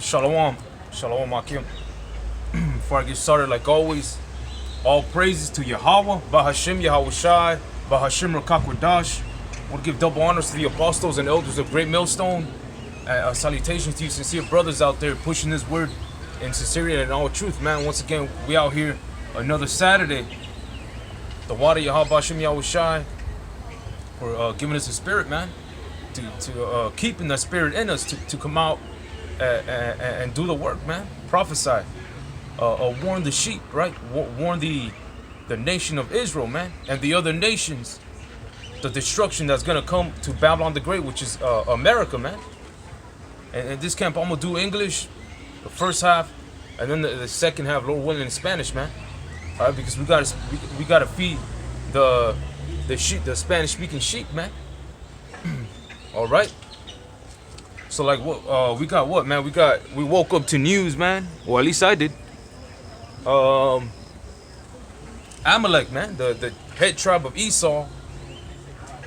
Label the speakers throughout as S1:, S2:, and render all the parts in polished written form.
S1: Shalom. Shalom, Akim. Before I get started, like always, all praises to Yahawah, bahasham, yahawashi, bahasham rakakwadash. I want to give double honors to the apostles and elders of Great Millstone. Salutations to you sincere brothers out there pushing this word in sincerity and all truth, man. Once again, we out here another Saturday. The water Yahawah, bahasham, yahawashi, for giving us a spirit, man. To keeping the spirit in us to come out and do the work, man. Prophesy, warn the sheep, right? Warn the nation of Israel, man, and the other nations, the destruction that's gonna come to Babylon the Great, which is America, man. And this camp, I'm gonna do English, the first half, and then the second half, Lord willing, in Spanish, man. All right, because we gotta feed the sheep, the Spanish-speaking sheep, man. All right. So like what we got, what, man? We woke up to news, man. Or at least I did. Amalek, man, the head tribe of Esau,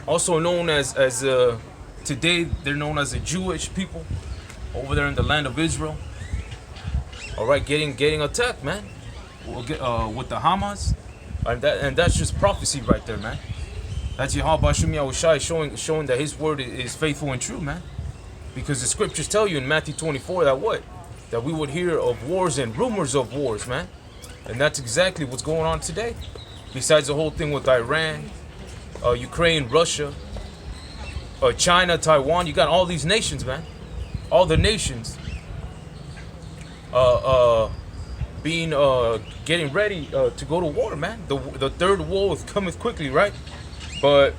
S1: also known as today they're known as the Jewish people over there in the land of Israel. All right, getting attacked, man. We'll get with the Hamas, and that's just prophecy right there, man. That's Yahawah bahasham yahawashi showing that his word is faithful and true, man. Because the scriptures tell you in Matthew 24 that what? That we would hear of wars and rumors of wars, man. And that's exactly what's going on today. Besides the whole thing with Iran, Ukraine, Russia, China, Taiwan, you got all these nations, man. All the nations being getting ready to go to war, man. The third war cometh quickly, right? But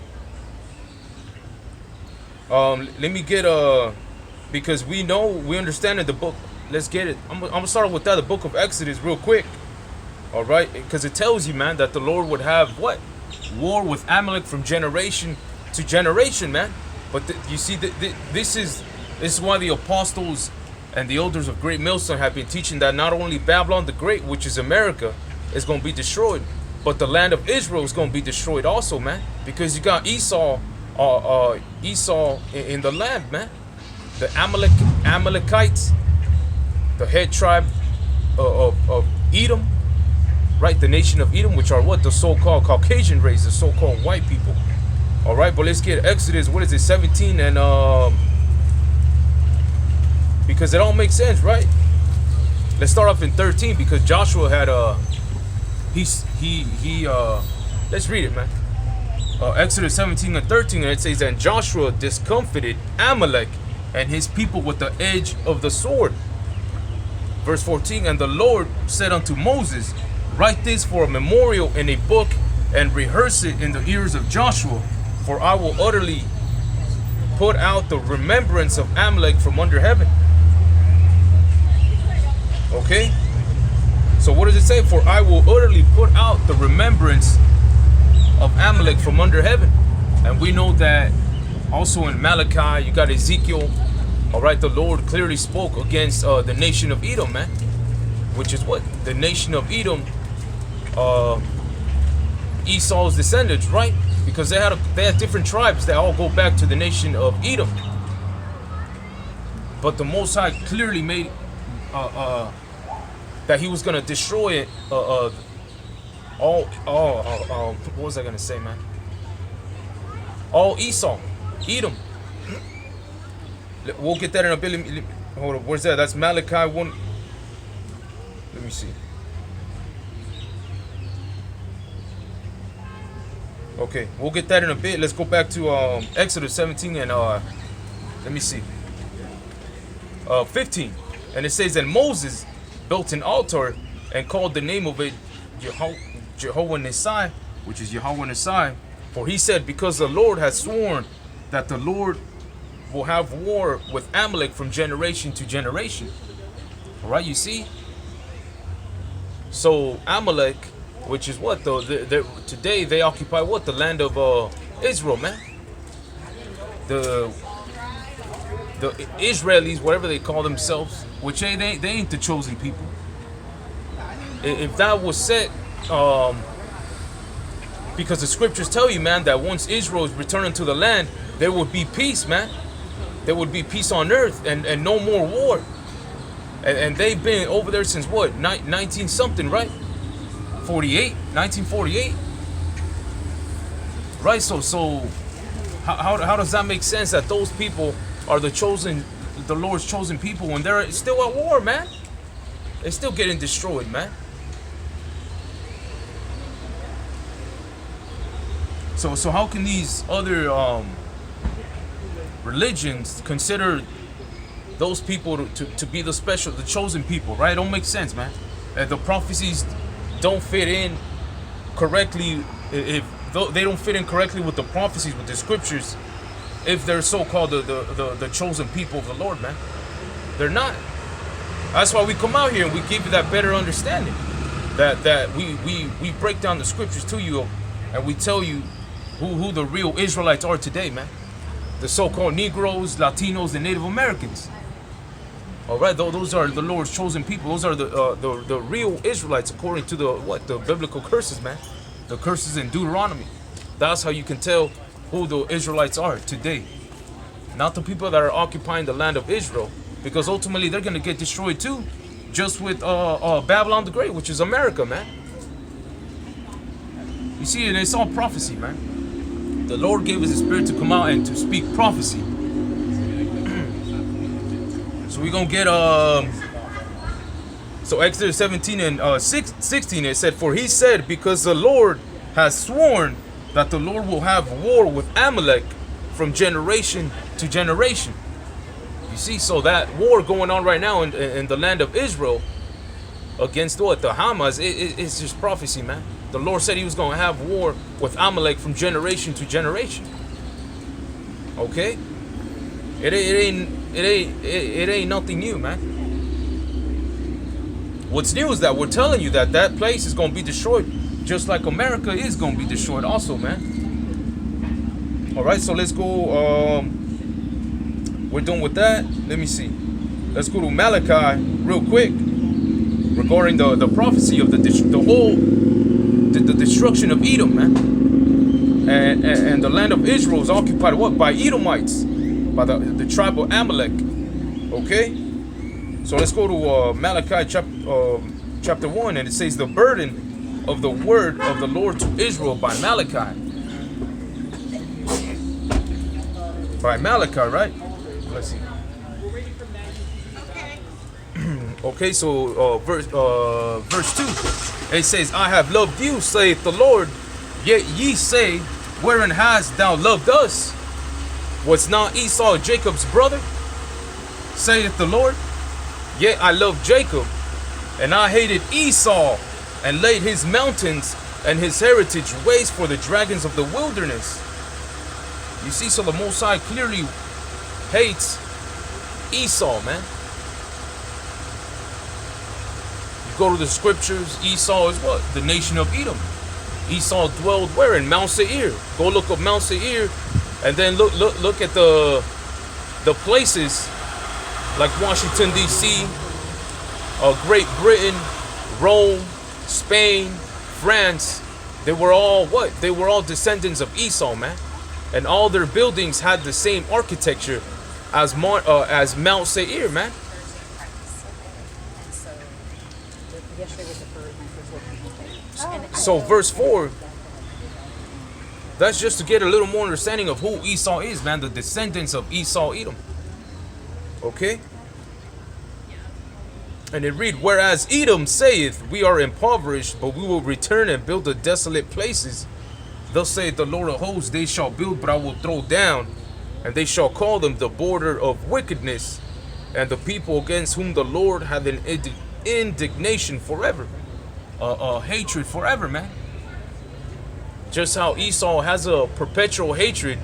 S1: let me get because we understand in the book. Let's get it. I'm gonna start with that, the book of Exodus, real quick. All right, because it tells you, man, that the Lord would have what? War with Amalek from generation to generation, man. But you see, this is why the apostles and the elders of Great Millstone have been teaching that not only Babylon the Great, which is America, is going to be destroyed, but the land of Israel is going to be destroyed also, man. Because you got Esau in the land, man. The Amalekites, the head tribe of Edom, right? The nation of Edom, which are what? The so-called Caucasian race, the so-called white people. All right, but let's get Exodus, what is it, 17, and because it all makes sense, right? Let's start off in 13, because Joshua had let's read it, man. Exodus 17 and 13, and it says, and Joshua discomfited Amalek and his people with the edge of the sword. Verse 14, and the Lord said unto Moses, write this for a memorial in a book, and rehearse it in the ears of Joshua, for I will utterly put out the remembrance of Amalek from under heaven. Okay? So what does it say? For I will utterly put out the remembrance of Amalek from under heaven. And we know that also in Malachi, you got Ezekiel. All right, the Lord clearly spoke against the nation of Edom, man. Which is what? The nation of Edom, Esau's descendants, right? Because they had different tribes that all go back to the nation of Edom. But the Most High clearly made that he was gonna destroy it. What was I gonna say, man? All Esau, Edom. We'll get that in a bit. Hold up, where's that? That's Malachi 1. Let me see. Okay, we'll get that in a bit. Let's go back to Exodus 17 and let me see. 15, and it says, and Moses built an altar and called the name of it Jehovah Nissi, which is Yahawah Nissi, for he said, because the Lord has sworn that the Lord will have war with Amalek from generation to generation. All right, you see. So Amalek, which is what though? Today they occupy what? The land of Israel, man. The Israelis, whatever they call themselves, which they ain't the chosen people. If that was set, because the scriptures tell you, man, that once Israel is returning to the land, there would be peace, man. There would be peace on earth and no more war. And they've been over there since what, 19 something, right? 1948, right? So how does that make sense that those people are the Lord's chosen people when they're still at war, man? They're still getting destroyed, man. So how can these other religions consider those people to be the chosen people, right? It don't make sense, man. The prophecies don't fit in correctly. If they don't fit in correctly with the prophecies, with the scriptures, if they're so-called the chosen people of the Lord, man, they're not. That's why we come out here and we give you that better understanding. That we break down the scriptures to you, and we tell you who the real Israelites are today, man. The so-called Negroes, Latinos, and Native Americans. All right, those are the Lord's chosen people. Those are the real Israelites according to the biblical curses, man. The curses in Deuteronomy. That's how you can tell who the Israelites are today. Not the people that are occupying the land of Israel, because ultimately they're gonna get destroyed too, just with Babylon the Great, which is America, man. You see, and it's all prophecy, man. The Lord gave us His Spirit to come out and to speak prophecy. So we're gonna get so Exodus 17 and 16, it said, "For He said, because the Lord has sworn that the Lord will have war with Amalek from generation to generation." You see, so that war going on right now in the land of Israel against what? The Hamas, it's just prophecy, man. The Lord said He was going to have war with Amalek from generation to generation. Okay? It ain't nothing new, man. What's new is that we're telling you that place is going to be destroyed, just like America is going to be destroyed also, man. All right, so let's go. We're done with that. Let me see. Let's go to Malachi real quick regarding the prophecy of the destruction of Edom, man. And the land of Israel is occupied what? By Edomites, by the tribe of Amalek. Okay? So let's go to Malachi chapter 1, and it says, "The burden of the word of the Lord to Israel by Malachi." By Malachi, right? Let's see. Okay, so verse 2, it says, "I have loved you, saith the Lord. Yet ye say, wherein hast thou loved us? Was not Esau Jacob's brother? Saith the Lord. Yet I loved Jacob, and I hated Esau, and laid his mountains and his heritage waste for the dragons of the wilderness." You see, so the Most High clearly hates Esau, man. You go to the scriptures, Esau is what? The nation of Edom. Esau dwelled where? In Mount Seir. Go look up Mount Seir, and then look at the places like Washington D.C., Great Britain, Rome, Spain, France. They were all what? They were all descendants of Esau, man. And all their buildings had the same architecture as Mount Seir, man. So verse 4, that's just to get a little more understanding of who Esau is, man. The descendants of Esau, Edom. Okay? And it read, "Whereas Edom saith, we are impoverished, but we will return and build the desolate places. Thus saith the Lord of hosts, they shall build, but I will throw down, and they shall call them the border of wickedness, and the people against whom the Lord hath an indignation forever." Hatred forever, man. Just how Esau has a perpetual hatred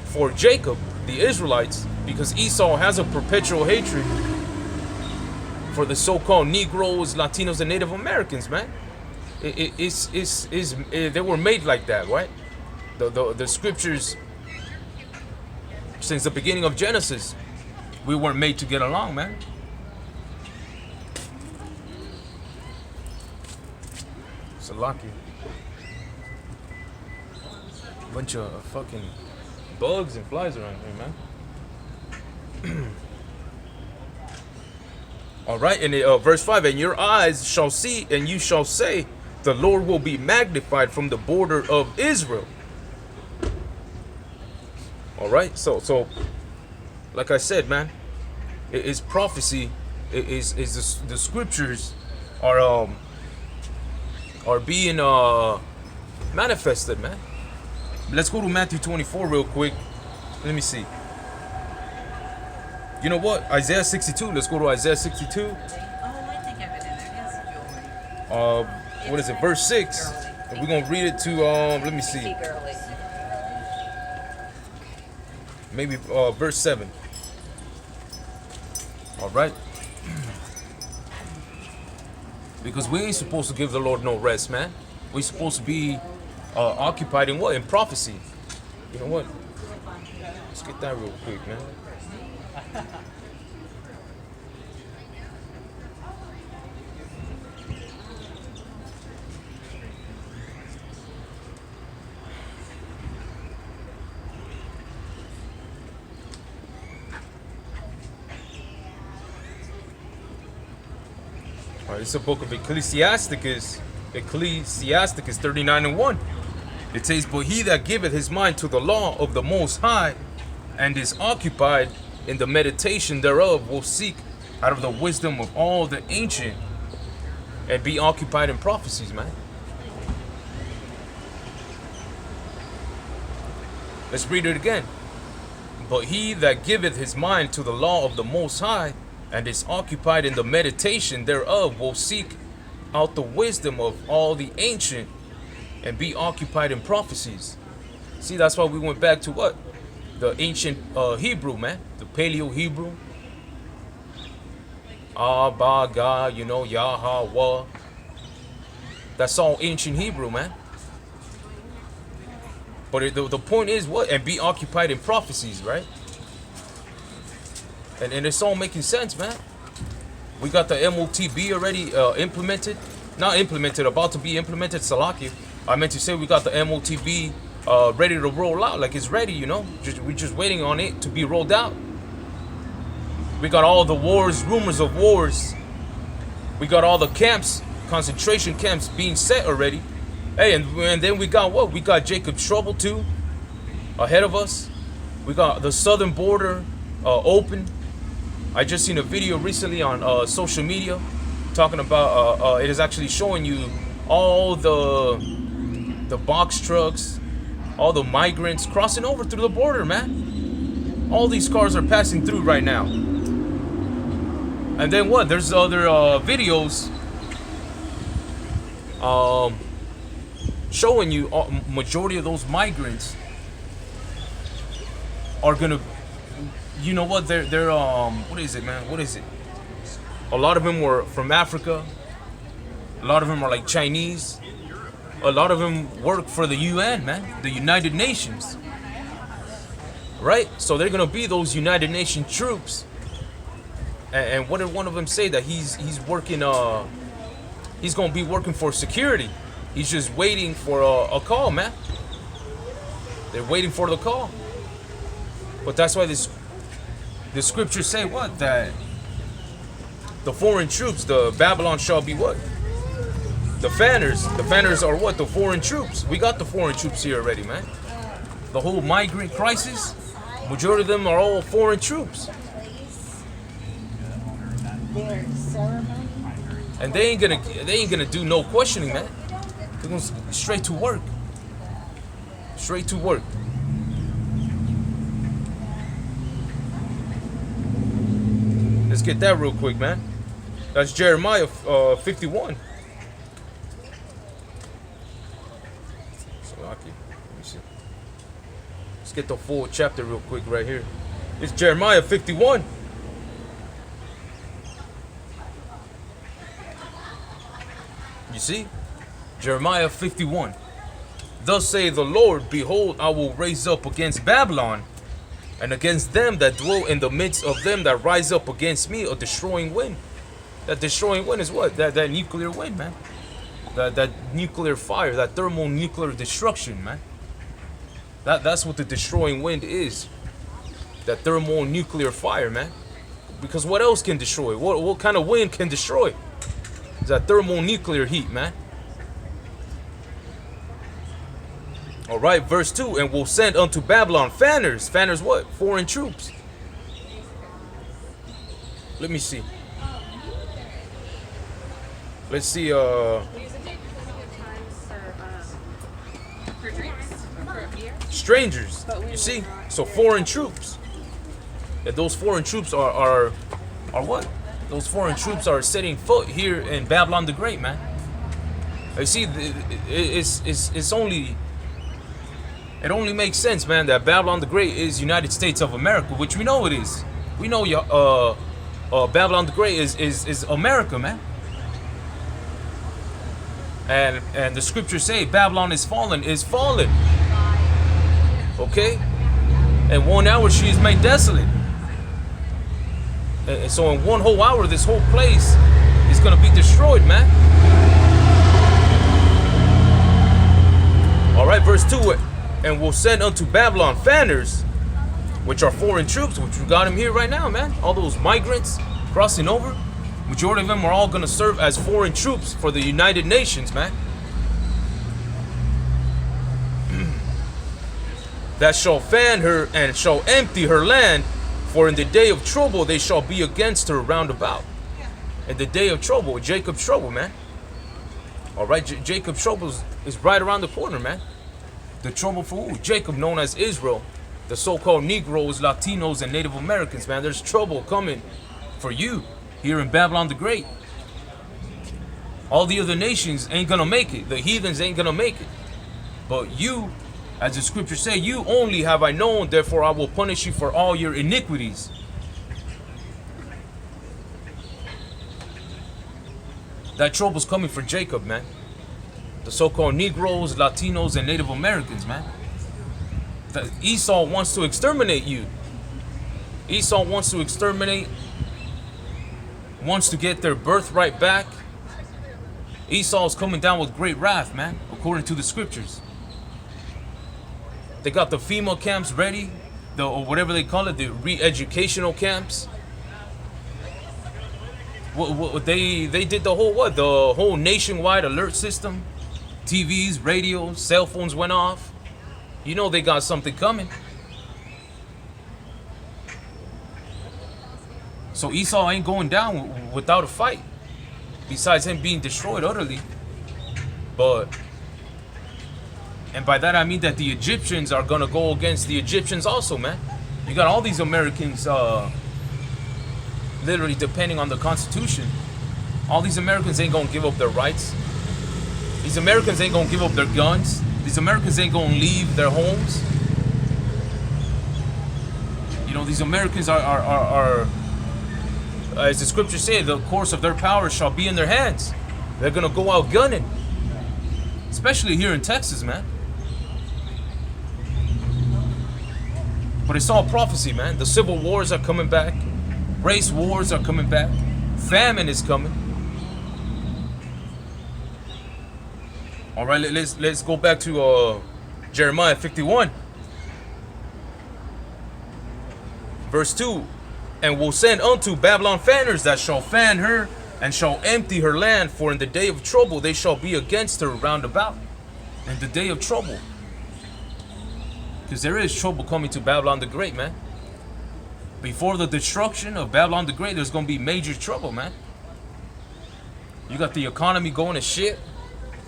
S1: for Jacob, the Israelites, because Esau has a perpetual hatred for the so-called Negroes, Latinos, and Native Americans, man. They were made like that, right? The scriptures, since the beginning of Genesis, we weren't made to get along, man. It's a lucky bunch of fucking bugs and flies around here, man. All right, and verse 5, and your eyes shall see, and you shall say, the Lord will be magnified from the border of Israel. All right, so like I said, man, it is prophecy. It is the scriptures are being manifested, man. Let's go to Matthew 24 real quick. Let me see. You know what? Isaiah 62. Let's go to Isaiah 62.
S2: Oh, I think I have it in there. Yes, Joey.
S1: What is it? Verse 6. And we're gonna read it to let me see. Maybe verse 7. All right. Because we ain't supposed to give the Lord no rest, man. We're supposed to be occupied in what? In prophecy. You know what? Let's get that real quick, man. All right, it's the book of Ecclesiasticus 39:1. It says, but he that giveth his mind to the law of the Most High, and is occupied in the meditation thereof, will seek out of the wisdom of all the ancient, and be occupied in prophecies, man. Let's read it again. But he that giveth his mind to the law of the Most High, and is occupied in the meditation thereof, will seek out the wisdom of all the ancient, and be occupied in prophecies. See, that's why we went back to what? The ancient Hebrew, man. The Paleo Hebrew. Abba, God, you know, Yahawah. That's all ancient Hebrew, man. But the point is what? And be occupied in prophecies, right? And it's all making sense, man. We got the MOTB already implemented. Not implemented, about to be implemented, Salaki. I meant to say we got the MOTB ready to roll out. Like it's ready, you know. We're just waiting on it to be rolled out. We got all the wars, rumors of wars. We got all the camps, concentration camps being set already. Hey, and then we got what? We got Jacob's Trouble too, ahead of us. We got the southern border open. I just seen a video recently on social media talking about it is actually showing you all the box trucks, all the migrants crossing over through the border, man. All these cars are passing through right now. And then what? There's other videos showing you majority of those migrants are gonna, you know what? They're what is it, man? What is it? A lot of them were from Africa. A lot of them are like Chinese. A lot of them work for the UN, man, the United Nations. Right? So they're gonna be those United Nations troops. And what did one of them say? That he's working he's gonna be working for security. He's just waiting for a call, man. They're waiting for the call. But that's why the scriptures say what? That the foreign troops, the Babylon shall be what? The fanners. The fanners are what? The foreign troops. We got the foreign troops here already, man. The whole migrant crisis, majority of them are all foreign troops. And they ain't gonna do no questioning, man. They're going straight to work. Straight to work. Let's get that real quick, man. That's Jeremiah 51. So, let me see. Let's get the full chapter real quick right here. It's Jeremiah 51. You see? Jeremiah 51. Thus saith the Lord, behold, I will raise up against Babylon, and against them that dwell in the midst of them that rise up against me, a destroying wind. That destroying wind is what? That nuclear wind, man. That nuclear fire, that thermonuclear destruction, man. That's what the destroying wind is. That thermonuclear fire, man. Because what else can destroy? What kind of wind can destroy? It's that thermonuclear heat, man. All right, verse 2, and will send unto Babylon fanners. Fanners what? Foreign troops. Let me see. Let's see.
S2: For drinks or for beer.
S1: Strangers. You see? So foreign troops. And those foreign troops are what? Those foreign troops are setting foot here in Babylon the Great, man. You see, it's only. It only makes sense, man, that Babylon the Great is United States of America, which we know it is. We know Babylon the Great is America, man. And the scriptures say Babylon is fallen. Okay? In 1 hour she is made desolate. And so in 1 whole hour, this whole place is gonna be destroyed, man. Alright, verse 2. And will send unto Babylon fanners, which are foreign troops, which we got them here right now, man. All those migrants crossing over, majority of them are all gonna serve as foreign troops for the United Nations, man. That shall fan her and shall empty her land, for in the day of trouble they shall be against her round about. In the day of trouble, Jacob's trouble, man. All right, Jacob's trouble is right around the corner, man. The trouble for who? Jacob, known as Israel, the so-called Negroes, Latinos, and Native Americans, man. There's trouble coming for you here in Babylon the Great. All the other nations ain't gonna make it. The heathens ain't gonna make it. But you, as the scriptures say, you only have I known, therefore I will punish you for all your iniquities. That trouble's coming for Jacob, man. The so-called Negroes, Latinos, and Native Americans, man. Esau wants to exterminate you. Esau wants to exterminate, wants to get their birthright back. Esau's coming down with great wrath, man, according to the scriptures. They got the FEMA camps ready, or whatever they call it, the re-educational camps. They did the whole nationwide alert system. TVs, radios, cell phones went off. You know they got something coming. So Esau ain't going down without a fight. Besides him being destroyed utterly. And by that I mean that the Egyptians are gonna go against the Egyptians also, man. You got all these Americans literally depending on the Constitution. All these Americans ain't gonna give up their rights. These Americans ain't gonna give up their guns. These Americans ain't gonna leave their homes. You know, these Americans are as the scriptures say, the course of their power shall be in their hands. They're gonna go out gunning. Especially here in Texas, man. But it's all prophecy, man. The civil wars are coming back. Race wars are coming back. Famine is coming. All right, let's go back to Jeremiah 51. Verse 2. And will send unto Babylon fanners that shall fan her and shall empty her land, for in the day of trouble they shall be against her round about. In the day of trouble. Because there is trouble coming to Babylon the Great, man. Before the destruction of Babylon the Great, there's going to be major trouble, man. You got the economy going to shit.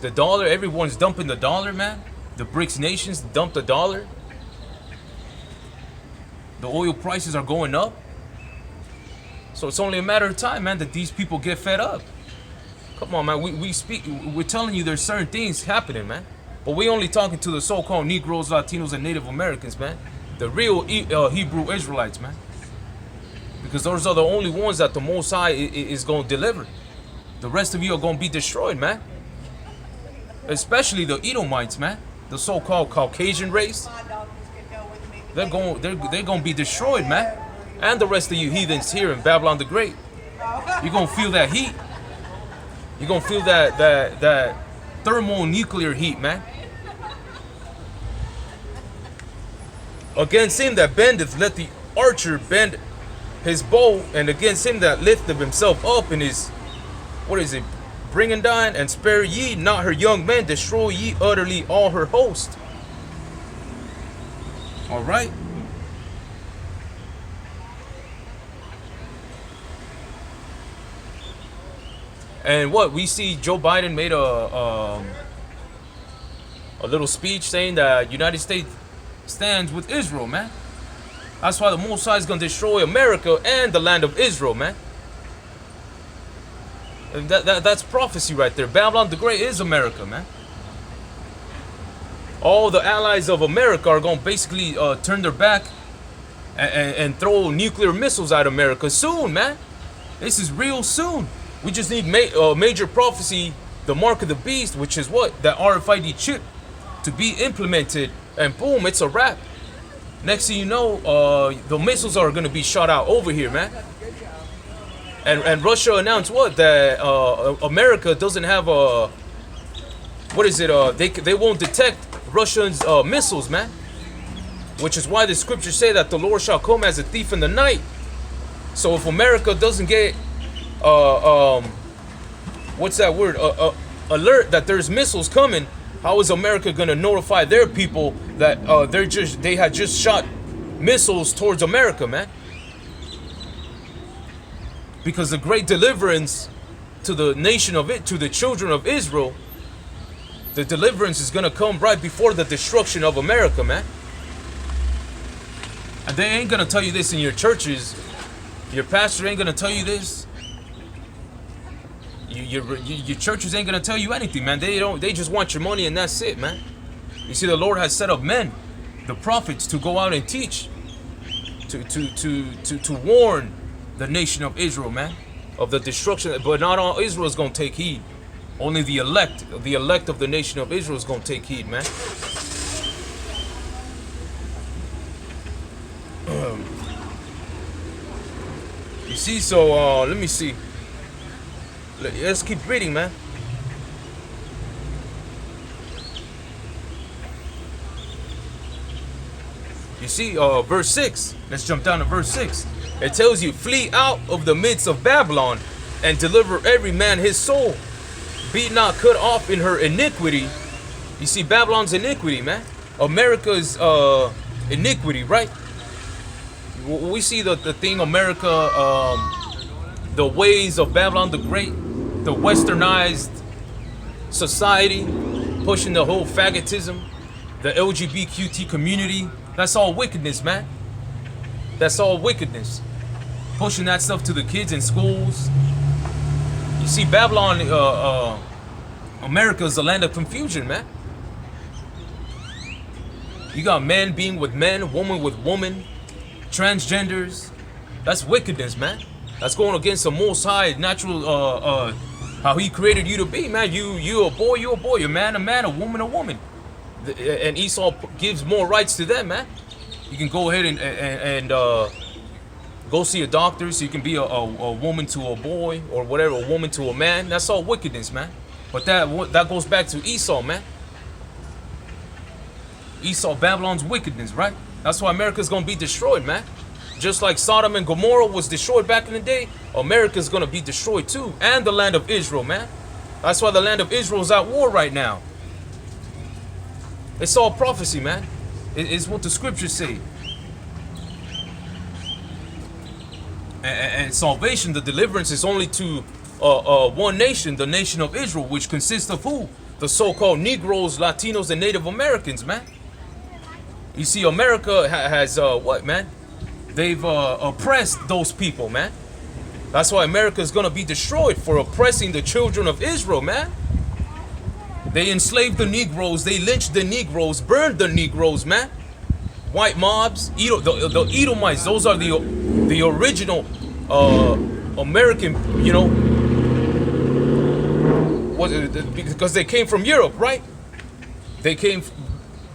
S1: The dollar, everyone's dumping the dollar, man. The BRICS nations dump the dollar. The oil prices are going up. So it's only a matter of time, man, that these people get fed up. Come on, man. We're telling you there's certain things happening, man. But we only talking to the so-called Negroes, Latinos, and Native Americans, man. The real Hebrew Israelites, man. Because those are the only ones that the Most High is going to deliver. The rest of you are going to be destroyed, man. Especially the Edomites, man. The so-called Caucasian race. They're going to be destroyed, man. And the rest of you heathens here in Babylon the Great. You're going to feel that heat. You're going to feel that thermonuclear heat, man. Against him that bendeth, let the archer bend his bow, and against him that lifteth himself up in his, what is it? Bring and dine, and spare ye not her young men, destroy ye utterly all her host. All right. And what we see, Joe Biden made a little speech saying that United States stands with Israel, man. That's why the Most High is gonna destroy America and the land of Israel, man. And that's prophecy right there. Babylon the Great is America, man. All the allies of America are gonna basically turn their back and throw nuclear missiles at America soon, man. This is real soon. We just need major prophecy, the mark of the beast, which is what? That RFID chip to be implemented, and boom, it's a wrap. Next thing you know, the missiles are going to be shot out over here, man. And Russia announced what? That America doesn't have a, what is it? They won't detect Russians' missiles, man. Which is why the scriptures say that the Lord shall come as a thief in the night. So if America doesn't get what's that word? Alert that there's missiles coming. How is America gonna notify their people that they had just shot missiles towards America, man? Because the great deliverance to the nation of it, to the children of Israel, the deliverance is gonna come right before the destruction of America, man. And they ain't gonna tell you this in your churches. Your pastor ain't gonna tell you this. Your churches ain't gonna tell you anything, man. They just want your money and that's it, man. You see, the Lord has set up men, the prophets, to go out and teach, to warn the nation of Israel, man, of the destruction. But not all Israel is gonna take heed. Only the elect of the nation of Israel is gonna take heed, man. You see, so let me see. Let's keep reading, man. You see, verse 6. Let's jump down to verse 6. It tells you, flee out of the midst of Babylon and deliver every man his soul. Be not cut off in her iniquity. You see, Babylon's iniquity, man. America's iniquity, right? We see the thing, America, the ways of Babylon the Great, the westernized society, pushing the whole faggotism, the LGBTQ community. That's all wickedness, man. That's all wickedness. Pushing that stuff to the kids in schools. You see, Babylon, America is a land of confusion, man. You got men being with men, woman with woman, transgenders. That's wickedness, man. That's going against the Most High natural, how He created you to be, man. You a boy, a man, a woman, a woman. And Esau gives more rights to them, man. You can go ahead and go see a doctor, so you can be a woman to a boy, or whatever, a woman to a man. That's all wickedness, man. But that goes back to Esau, man. Esau, Babylon's wickedness, right? That's why America's gonna be destroyed, man. Just like Sodom and Gomorrah was destroyed back in the day, America's gonna be destroyed too. And the land of Israel, man. That's why the land of Israel is at war right now. It's all prophecy, man. It's what the scriptures say. And salvation, the deliverance is only to one nation, the nation of Israel, which consists of who? The so-called Negroes, Latinos, and Native Americans, man. You see, America has what, man? They've oppressed those people, man. That's why America is gonna be destroyed, for oppressing the children of Israel, man. They enslaved the Negroes, they lynched the Negroes, burned the Negroes, man. White mobs, the Edomites, those are the original American, you know, because they came from Europe, right? They came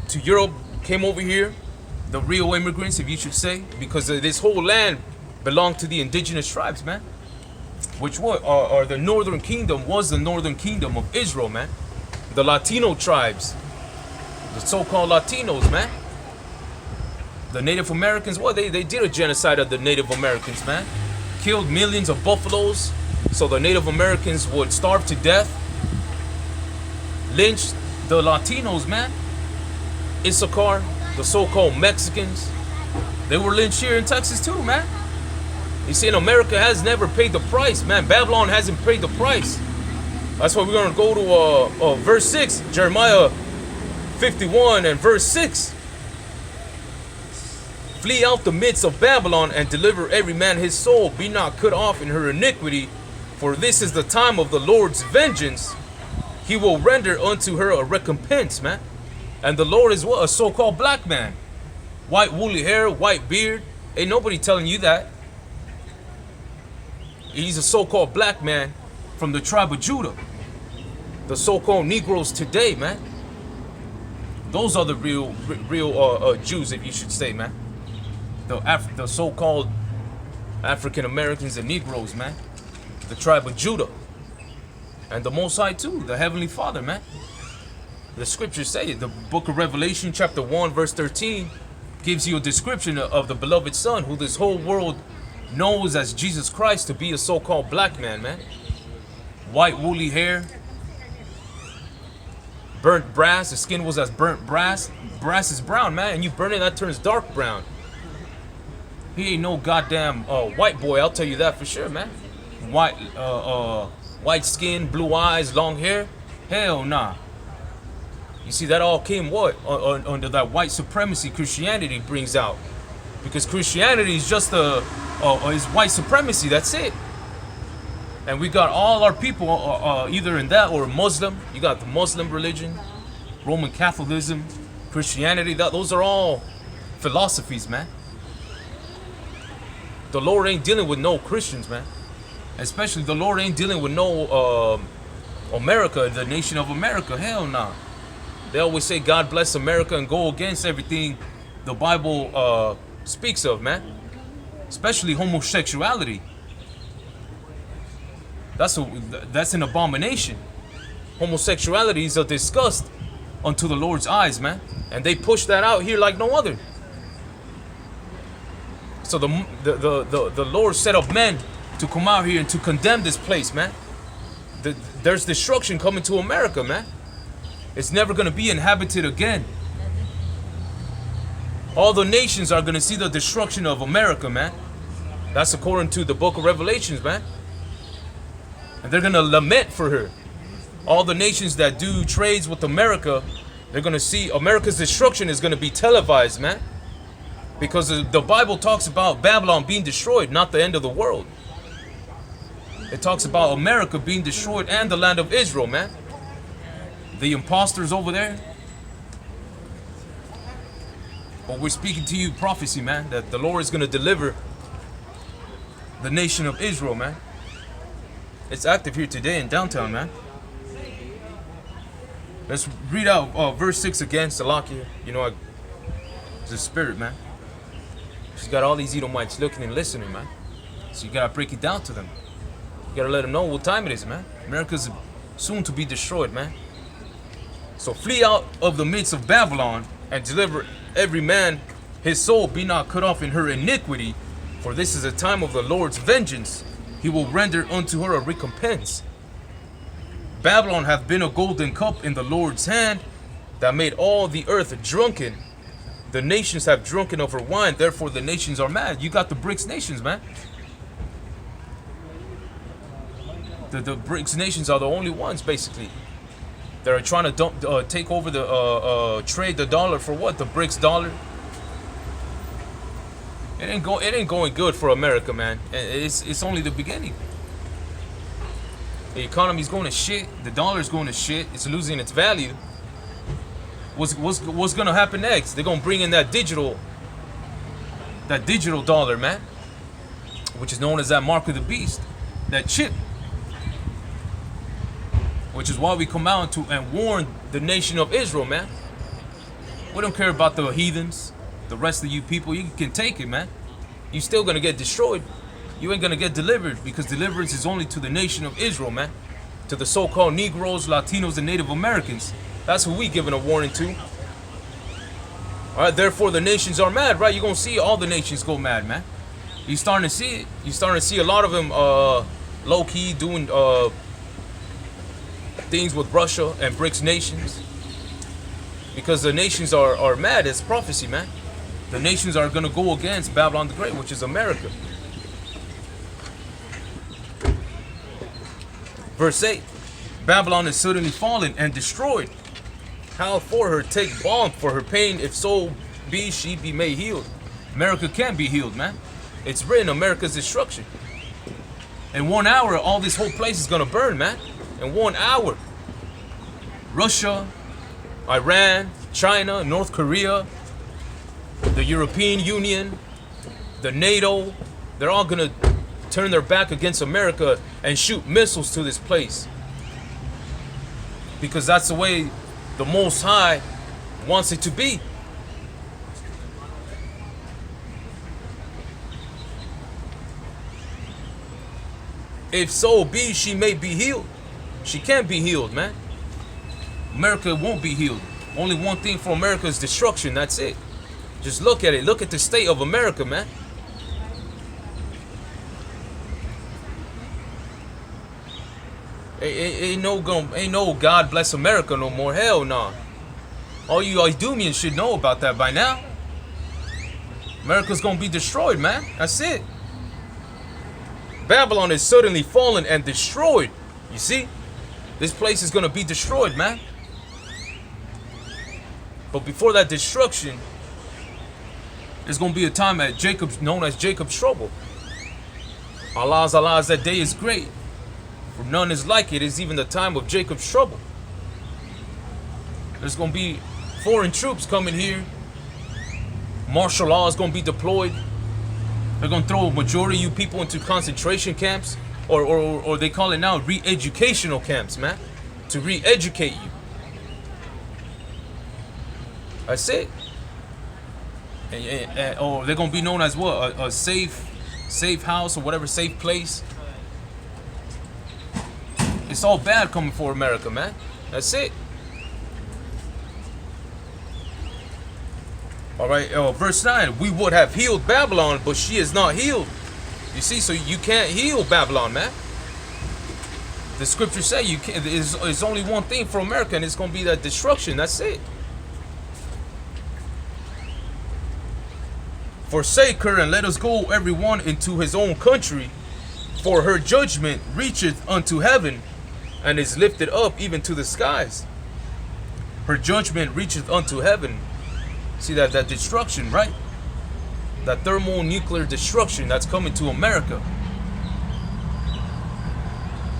S1: to Europe, came over here, the real immigrants, if you should say, because this whole land belonged to the indigenous tribes, man. Which are the northern kingdom, was the northern kingdom of Israel, man. The Latino tribes, the so-called Latinos, man. The Native Americans, well, they did a genocide of the Native Americans, man. Killed millions of buffaloes so the Native Americans would starve to death. Lynched the Latinos, man. Issachar, the so-called Mexicans, they were lynched here in Texas too, man. You see, America has never paid the price, man. Babylon hasn't paid the price. That's why we're going to go to verse 6, Jeremiah 51 and verse 6. Flee out the midst of Babylon and deliver every man his soul. Be not cut off in her iniquity, for this is the time of the Lord's vengeance. He will render unto her a recompense, man. And the Lord is what? A so-called black man. White woolly hair, white beard. Ain't nobody telling you that. He's a so-called black man from the tribe of Judah. The so-called Negroes today, man. Those are the real Jews, if you should say, man. The so-called African Americans and Negroes, man. The tribe of Judah. And the Most High too, the Heavenly Father, man. The scriptures say it. The book of Revelation, chapter 1, verse 13, gives you a description of the beloved Son, who this whole world knows as Jesus Christ to be a so-called black man, man. White woolly hair. Burnt brass. The skin was as burnt brass. Brass is brown, man. And you burn it, that turns dark brown. He ain't no goddamn white boy, I'll tell you that for sure, man. White skin, blue eyes, long hair. Hell nah. You see, that all came what? Under that white supremacy Christianity brings out. Because Christianity is just is white supremacy, that's it. And we got all our people either in that or Muslim. You got the Muslim religion, Roman Catholicism, Christianity. Those are all philosophies, man. The Lord ain't dealing with no Christians, man. Especially the Lord ain't dealing with no America, the nation of America. Hell nah. They always say God bless America and go against everything the Bible speaks of, man. Especially homosexuality. That's an abomination. Homosexuality is a disgust unto the Lord's eyes, man. And they push that out here like no other. So the Lord set up men to come out here and to condemn this place, man. There's destruction coming to America, man. It's never going to be inhabited again. All the nations are going to see the destruction of America, man. That's according to the book of Revelations, man. And they're going to lament for her. All the nations that do trades with America, they're going to see America's destruction is going to be televised, man. Because the Bible talks about Babylon being destroyed, not the end of the world. It talks about America being destroyed and the land of Israel, man. The imposters over there. But we're speaking to you prophecy, man, that the Lord is going to deliver the nation of Israel, man. It's active here today in downtown, man. Let's read out verse 6 again, Salakia. You know, it's a spirit, man. She's got all these Edomites looking and listening, man. So you got to break it down to them. You got to let them know what time it is, man. America's soon to be destroyed, man. So flee out of the midst of Babylon and deliver every man his soul. Be not cut off in her iniquity, for this is a time of the Lord's vengeance. He will render unto her a recompense. Babylon hath been a golden cup in the Lord's hand, that made all the earth drunken. The nations have drunken of her wine, therefore the nations are mad. You got the BRICS nations, man. The BRICS nations are the only ones, basically. They're trying to take over the trade the dollar for what? The BRICS dollar. It ain't going good for America, man. It's only the beginning. The economy's going to shit. The dollar's going to shit. It's losing its value. What's gonna happen next? They're gonna bring in that digital dollar, man, which is known as that mark of the beast, that chip. Which is why we come out and warn the nation of Israel, man. We don't care about the heathens, the rest of you people. You can take it, man. You're still gonna get destroyed. You ain't gonna get delivered, because deliverance is only to the nation of Israel, man. To the so-called Negroes, Latinos, and Native Americans. That's who we giving a warning to. All right, therefore the nations are mad, right? You're gonna see all the nations go mad, man. You starting to see it. You starting to see a lot of them low key doing things with Russia and BRICS nations, because the nations are mad. It's prophecy, man. The nations are gonna go against Babylon the Great, which is America. Verse 8, Babylon is suddenly fallen and destroyed. How for her take balm for her pain, if so be she be made healed. America can't be healed, man. It's written, America's destruction. In 1 hour, all this whole place is gonna burn, man. In 1 hour. Russia, Iran, China, North Korea, the European Union, the NATO, they're all gonna turn their back against America and shoot missiles to this place. Because that's the way the Most High wants it to be. If so be she may be healed. She can't be healed, man. America won't be healed. Only one thing for America is destruction. That's it. Just look at it. Look at the state of America, man. Ain't no God bless America no more. Hell no. All you Idumeans should know about that by now. America's gonna be destroyed, man. That's it. Babylon is suddenly fallen and destroyed. You see? This place is gonna be destroyed, man. But before that destruction, there's gonna be a time at Jacob's, known as Jacob's trouble. Allah's, that day is great. For none is like it. Is even the time of Jacob's trouble. There's gonna be foreign troops coming here. Martial law is gonna be deployed. They're gonna throw a majority of you people into concentration camps, or they call it now re-educational camps, man, to re-educate you. That's it. Or they're gonna be known as what? A safe house or whatever, safe place. It's all bad coming for America, man. That's it. All right, verse 9. We would have healed Babylon, but she is not healed. You see, so you can't heal Babylon, man. The scriptures say you can't. There's only one thing for America, and it's going to be that destruction. That's it. Forsake her, and let us go every one into his own country. For her judgment reacheth unto heaven, and is lifted up even to the skies. Her judgment reacheth unto heaven. See that destruction, right? That thermonuclear destruction that's coming to America.